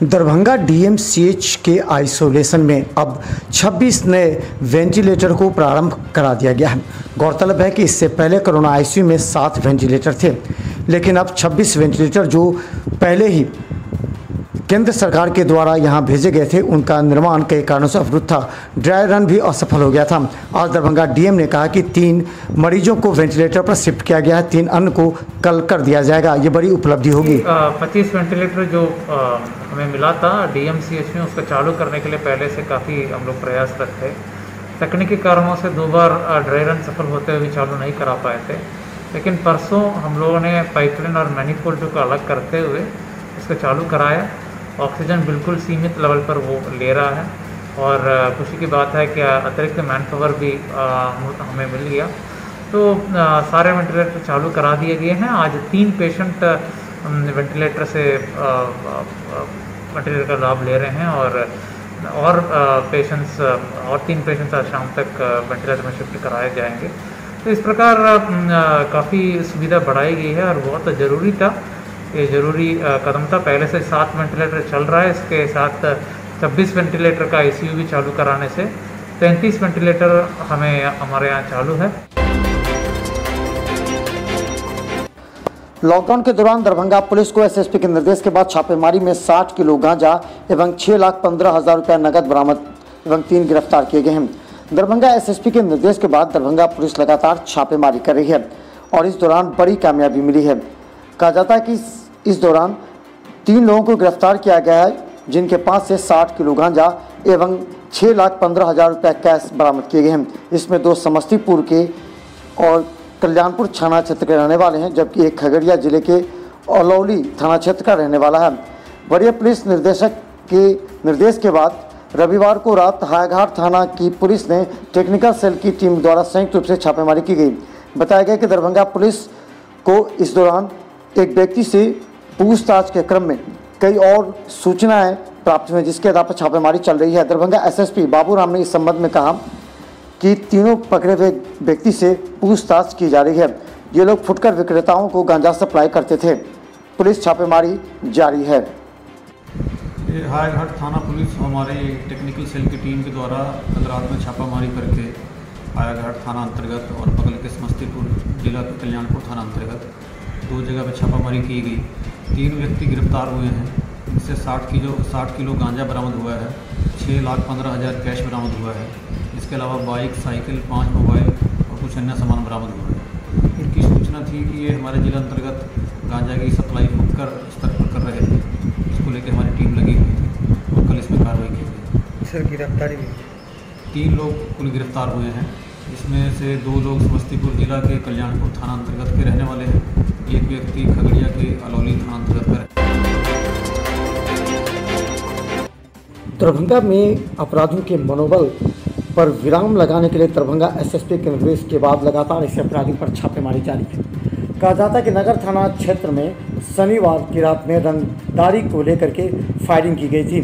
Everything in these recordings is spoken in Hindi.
दरभंगा डीएमसीएच के आइसोलेशन में अब 26 नए वेंटिलेटर को प्रारंभ करा दिया गया है। गौरतलब है कि इससे पहले कोरोना आईसीयू में 7 वेंटिलेटर थे, लेकिन अब 26 वेंटिलेटर जो पहले ही केंद्र सरकार के द्वारा यहां भेजे गए थे, उनका निर्माण कई कारणों से अवरुद्ध था। ड्राई रन भी असफल हो गया था। आज दरभंगा डीएम ने कहा कि 3 मरीजों को वेंटिलेटर पर शिफ्ट किया गया है, 3 अन्य को कल कर दिया जाएगा। ये बड़ी उपलब्धि होगी। 25 वेंटिलेटर जो हमें मिला था डीएमसीएच में, उसको चालू करने के लिए पहले से काफ़ी हम लोग प्रयासरत थे। तकनीकी कारणों से 2 बार ड्राई रन सफल होते हुए चालू नहीं करा पाए थे, लेकिन परसों हम लोगों ने पाइपलाइन और मैनीफोल्ड को अलग करते हुए इसको चालू कराया। ऑक्सीजन बिल्कुल सीमित लेवल पर वो ले रहा है और खुशी की बात है कि अतिरिक्त मैन पावर भी हमें मिल गया। तो सारे वेंटिलेटर चालू करा दिए गए हैं। आज 3 पेशेंट वेंटिलेटर से वेंटिलेटर का लाभ ले रहे हैं और पेशेंट्स और 3 पेशेंट्स आज शाम तक वेंटिलेटर में शिफ्ट कराए जाएंगे। तो इस प्रकार काफ़ी सुविधा बढ़ाई गई है और बहुत ज़रूरी था। ये ज़रूरी कदम था। पहले से 7 वेंटिलेटर चल रहा है, इसके साथ 26 वेंटिलेटर का आईसीयू भी चालू कराने से 33 वेंटिलेटर हमारे यहाँ चालू है। लॉकडाउन के दौरान दरभंगा पुलिस को एसएसपी के निर्देश के बाद छापेमारी में 60 किलो गांजा एवं 6,15,000 रुपया नकद बरामद एवं 3 गिरफ्तार किए गए हैं। दरभंगा एसएसपी के निर्देश के बाद दरभंगा पुलिस लगातार छापेमारी कर रही है और इस दौरान बड़ी कामयाबी मिली है। कहा जाता है कि इस दौरान 3 लोगों को गिरफ्तार किया गया है, जिनके पास से 60 किलो गांजा एवं 6,15,000 रुपये कैश बरामद किए गए हैं। इसमें 2 समस्तीपुर के और कल्याणपुर थाना क्षेत्र के रहने वाले हैं, जबकि एक खगड़िया जिले के अलौली थाना क्षेत्र का रहने वाला है। वरीय पुलिस निदेशक के निर्देश के बाद रविवार को रात हायाघाट थाना की पुलिस ने टेक्निकल सेल की टीम द्वारा संयुक्त रूप से छापेमारी की गई। बताया गया कि दरभंगा पुलिस को इस दौरान एक व्यक्ति से पूछताछ के क्रम में कई और सूचनाएं प्राप्त हुई, जिसके आधार पर छापेमारी चल रही है। दरभंगा एसएसपी बाबूराम ने इस संबंध में कहा कि तीनों पकड़े हुए व्यक्ति से पूछताछ की जा रही है। ये लोग फुटकर विक्रेताओं को गांजा सप्लाई करते थे। पुलिस छापेमारी जारी है। हायाघाट थाना पुलिस हमारे टेक्निकल सेल की टीम के द्वारा कल रात में छापामारी करके हायाघाट थाना अंतर्गत और बगल के समस्तीपुर जिला के कल्याणपुर थाना अंतर्गत 2 जगह पर छापामारी की गई। 3 व्यक्ति गिरफ्तार हुए हैं। इससे 60 किलो गांजा बरामद हुआ है, 6,15,000 कैश बरामद हुआ है। इसके अलावा बाइक, साइकिल, 5 मोबाइल और कुछ अन्य सामान बरामद हुआ है। इनकी सूचना थी कि ये हमारे जिला अंतर्गत गांजा की सप्लाई फुटकर स्तर पर कर रहे थे। इसको लेकर हमारी टीम लगी हुई थी और कल इसमें कार्रवाई की गई। सर, गिरफ्तारी भी 3 लोग कुल गिरफ्तार हुए हैं। इसमें से 2 लोग समस्तीपुर जिला के कल्याणपुर थाना अंतर्गत के रहने वाले हैं। एक व्यक्ति खगड़िया के अलौली थाना अंतर्गत का है। दरभंगा में अपराधियों के मनोबल पर विराम लगाने के लिए दरभंगा एसएसपी के निर्देश के बाद लगातार ऐसे अपराधियों पर छापेमारी जारी है। कहा जाता है कि नगर थाना क्षेत्र में शनिवार की रात में रंगदारी को लेकर के फायरिंग की गई थी।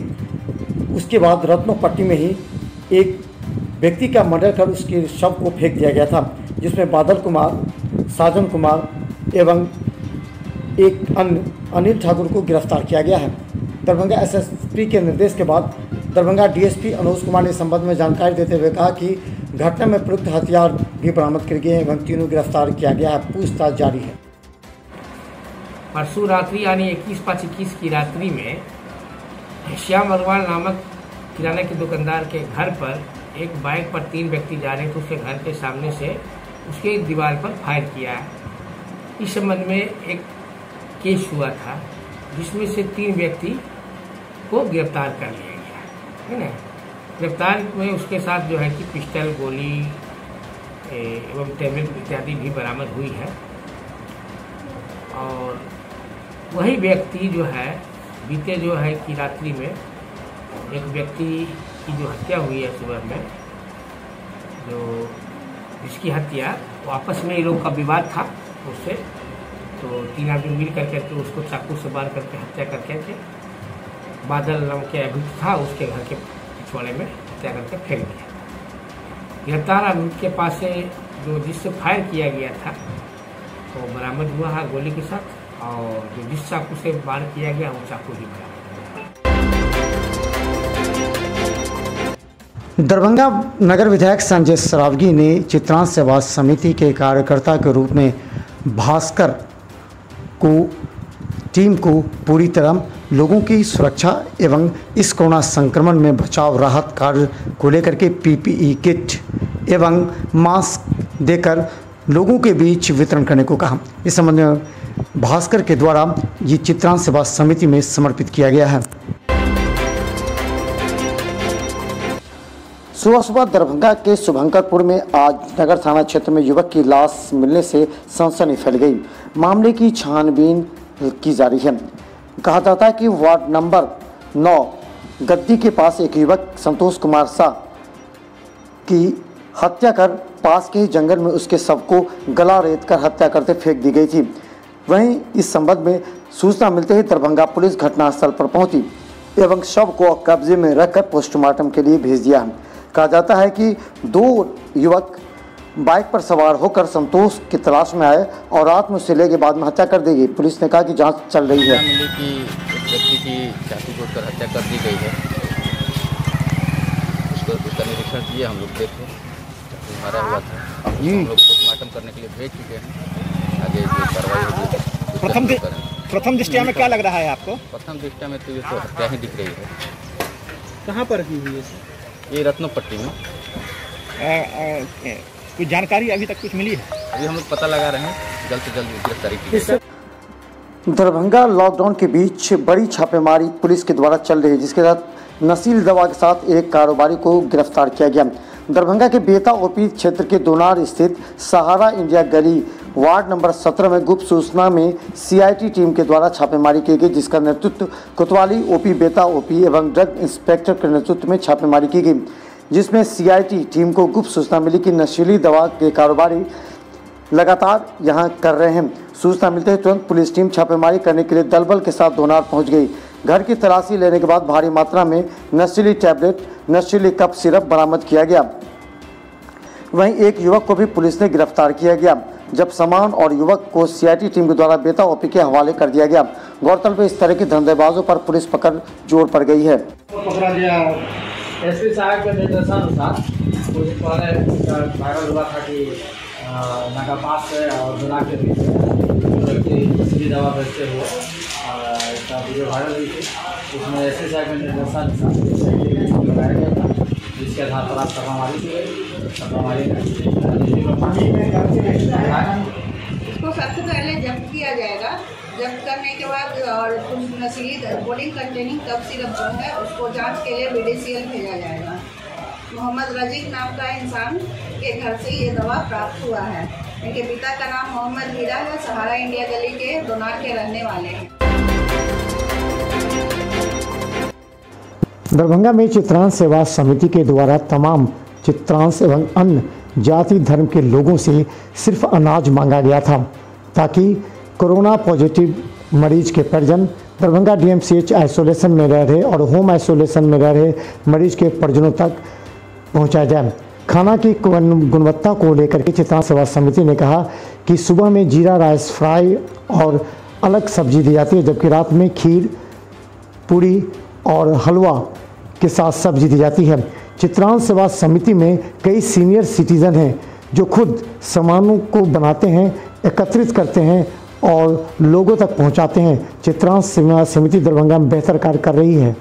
उसके बाद रत्नो पट्टी में ही एक व्यक्ति का मर्डर कर उसके शव को फेंक दिया गया था, जिसमें बादल कुमार, साजन कुमार एवं एक अन्य अनिल ठाकुर को गिरफ्तार किया गया है। दरभंगा एसएसपी के निर्देश के बाद दरभंगा डीएसपी अनुज कुमार ने इस संबंध में जानकारी देते हुए कहा कि घटना में प्रयुक्त हथियार भी बरामद किए गए हैं एवं 3 गिरफ्तार किया गया है। पूछताछ जारी है। परसों रात्रि यानी 21/5/21 की रात्रि में श्याम अग्रवाल नामक किराना के दुकानदार के घर पर एक बाइक पर 3 व्यक्ति जा रहे थे। उसके घर के सामने से उसके दीवार पर फायर किया है। इस संबंध में एक केस हुआ था, जिसमें से 3 व्यक्ति को गिरफ्तार कर लिया गया है ना। गिरफ्तार में उसके साथ जो है कि पिस्टल, गोली एवं टेबल इत्यादि भी बरामद हुई है। और वही व्यक्ति जो है बीते जो है कि रात्रि में एक व्यक्ति की जो हत्या हुई है सुबह में, जो जिसकी हत्या आपस में ये लोग का विवाद था उससे, तो 3 आदमी मिल करके तो उसको चाकू से मार करके हत्या करके थे। बादल नाम के अभियुक्त था, उसके घर के पिछवाड़े में हत्या करके फेंक दिया। गिरफ्तार अभियुक्त के पास से जो जिससे फायर किया गया था तो बरामद हुआ है गोली के साथ, और जो जिस चाकू से वार किया गया वो चाकू भी बरामद हुआ। दरभंगा नगर विधायक संजय सरावगी ने चित्रांश सेवा समिति के कार्यकर्ता के रूप में भास्कर को टीम को पूरी तरह लोगों की सुरक्षा एवं इस कोरोना संक्रमण में बचाव राहत कार्य को लेकर के पीपीई किट एवं मास्क देकर लोगों के बीच वितरण करने को कहा। इस संबंध में भास्कर के द्वारा ये चित्रांश सेवा समिति में समर्पित किया गया है। सुबह दरभंगा के शुभंकरपुर में आज नगर थाना क्षेत्र में युवक की लाश मिलने से सनसनी फैल गई। मामले की छानबीन की जा रही है। कहा जाता है कि वार्ड नंबर 9 गद्दी के पास एक युवक संतोष कुमार शाह की हत्या कर पास के ही जंगल में उसके शव को गला रेत कर हत्या करते फेंक दी गई थी। वहीं इस संबंध में सूचना मिलते ही दरभंगा पुलिस घटनास्थल पर पहुंची एवं शव को कब्जे में रखकर पोस्टमार्टम के लिए भेज दिया। कहा जाता है कि 2 युवक बाइक पर सवार होकर संतोष की तलाश में आए और रात में उसे ले के बाद में हत्या कर दी गई। पुलिस ने कहा कि जांच चल रही है। मिली कि एक व्यक्ति की छाती तोड़कर हत्या कर दी गई है। उसका निरीक्षण किए हम लोग देखे, मारा हुआ था। हम लोग पोस्टमार्टम करने के लिए भेज चुके हैं। आगे जो कार्रवाई होगी। प्रथम दृष्टया में क्या लग रहा है आपको? प्रथम दृष्टया में तो ये तो हत्या ही दिख रही है। कहाँ पर की हुई है? ये रत्नोपट्टी में। कुछ जानकारी अभी तक कुछ मिली है? अभी हम लोग पता लगा रहे हैं, जल्द से जल्द गिरफ्तारी की जाएगी। दरभंगा लॉकडाउन के बीच बड़ी छापेमारी पुलिस के द्वारा चल रही है, जिसके तहत नशीली दवा के साथ एक कारोबारी को गिरफ्तार किया गया। दरभंगा के बेता ओपी क्षेत्र के दोनार स्थित सहारा इंडिया गली वार्ड नंबर 17 में गुप्त सूचना में सीआईटी टीम के द्वारा छापेमारी की गई, जिसका नेतृत्व कोतवाली ओपी बेता ओपी एवं ड्रग इंस्पेक्टर के नेतृत्व में छापेमारी की गई, जिसमें सीआईटी टीम को गुप्त सूचना मिली कि नशीली दवा के कारोबारी लगातार यहां कर रहे हैं। सूचना मिलते ही तुरंत पुलिस टीम छापेमारी करने के लिए दलबल के साथ दोनार पहुंच गई। घर की तलाशी लेने के बाद भारी मात्रा में नशीली टैबलेट, नशीली कप सिरप बरामद किया गया। वहीं एक युवक को भी पुलिस ने गिरफ्तार किया गया, जब सामान और युवक को सीआईटी टीम के द्वारा बेता ओपी के हवाले कर दिया गया। गौरतलब है इस तरह के धंधेबाजों पर पुलिस पकड़ जोर पड़ गई है। पकड़ा गया एसपी साहब के निर्देशानुसार पुलिस वाले वायरल हुआ था कि नाका पास से और दुला के बीच व्यक्ति नशीली दवा बेचते हुए इसका वीडियो वायरल हुई थी। उसमें एसपी साहब के निर्देशानुसार लगाया गया था, जिसके आधार पर आज छापामारी की गई। छापामारी इसको सबसे पहले जब्त किया जाएगा। जब्त करने के बाद और कुछ नशीली कोडिंग कंटेनिंग कप सिरप जो है उसको जांच के लिए बीडीसीएल भेजा जाएगा। मोहम्मद रजीक नाम का इंसान के घर से ये दवा प्राप्त हुआ है। इनके पिता का नाम मोहम्मद हीरा है, सहारा इंडिया गली के दोनार के रहने वाले हैं। दरभंगा में चित्रांश सेवा समिति के द्वारा तमाम चित्रांश एवं अन्य जाति धर्म के लोगों से सिर्फ अनाज मांगा गया था, ताकि कोरोना पॉजिटिव मरीज के परिजन दरभंगा डीएमसीएच आइसोलेशन में रह रहे और होम आइसोलेशन में रह रहे मरीज के परिजनों तक पहुंचाया जाए। खाना की गुणवत्ता को लेकर के चित्रांश सेवा समिति ने कहा कि सुबह में जीरा राइस फ्राई और अलग सब्जी दी जाती है, जबकि रात में खीर, पूड़ी और हलवा के साथ सब्जी दी जाती है। चित्रांश सेवा समिति में कई सीनियर सिटीजन हैं जो खुद सामानों को बनाते हैं, एकत्रित करते हैं और लोगों तक पहुंचाते हैं। चित्रांश सेवा समिति दरभंगा में बेहतर कार्य कर रही है।